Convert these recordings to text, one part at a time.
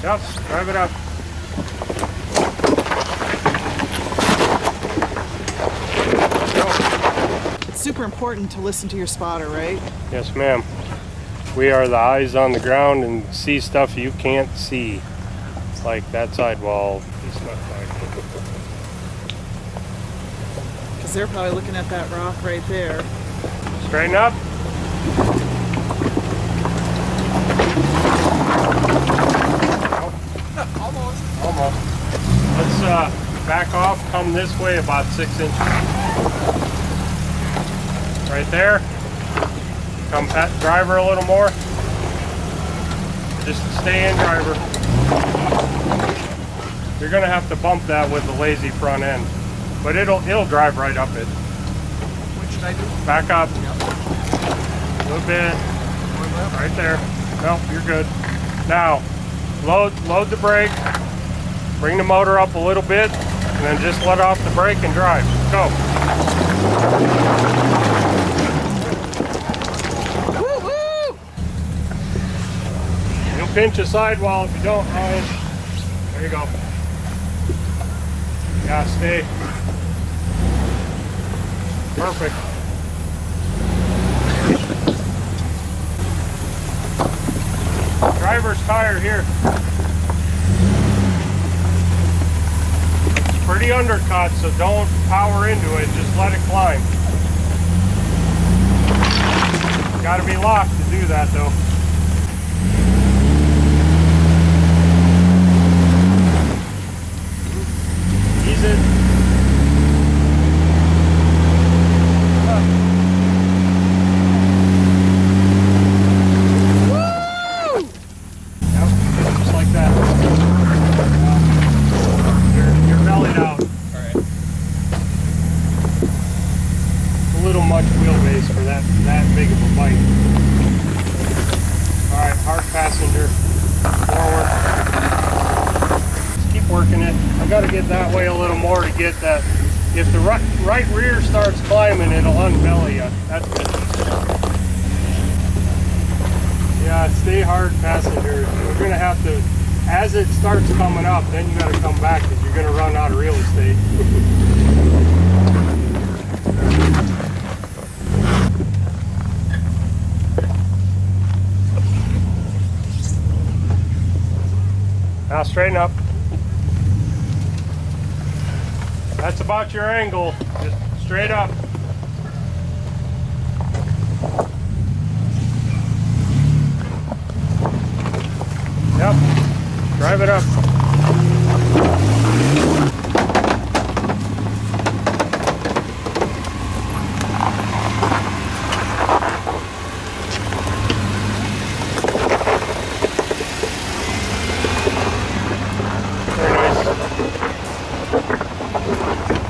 Yep, drive it up. It's super important to listen to your spotter, right? Yes, ma'am. We are the eyes on the ground and see stuff you can't see. Like that sidewall. Because they're probably looking at that rock right there. Straighten up. Almost. Let's back off, come this way about 6 inches. Right there. Come pat driver a little more. Just stay in driver. You're gonna have to bump that with the lazy front end. But it'll drive right up it. What should I do? Back up. Yep. A little bit. Right there. Nope, you're good. Now, load the brake. Bring the motor up a little bit, and then just let off the brake and drive. Go. Woo woo! You'll pinch a sidewall if you don't, Ryan. There you go. Yeah, stay. Perfect. Driver's tire here. It's pretty undercut, so don't power into it. Just let it climb. Got to be locked to do that, though. Ease it. Much wheelbase for that big of a bike. Alright, hard passenger. Forward. Just keep working it. I got to get that way a little more to get that. If the right rear starts climbing, it'll unbelly you. That's good. Yeah, stay hard passenger. You're going to have to, as it starts coming up, then you got to come back because you're going to run out of real estate. Now straighten up. That's about your angle. Just straight up. Yep. Drive it up.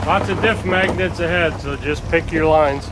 Lots of diff magnets ahead, so just pick your lines.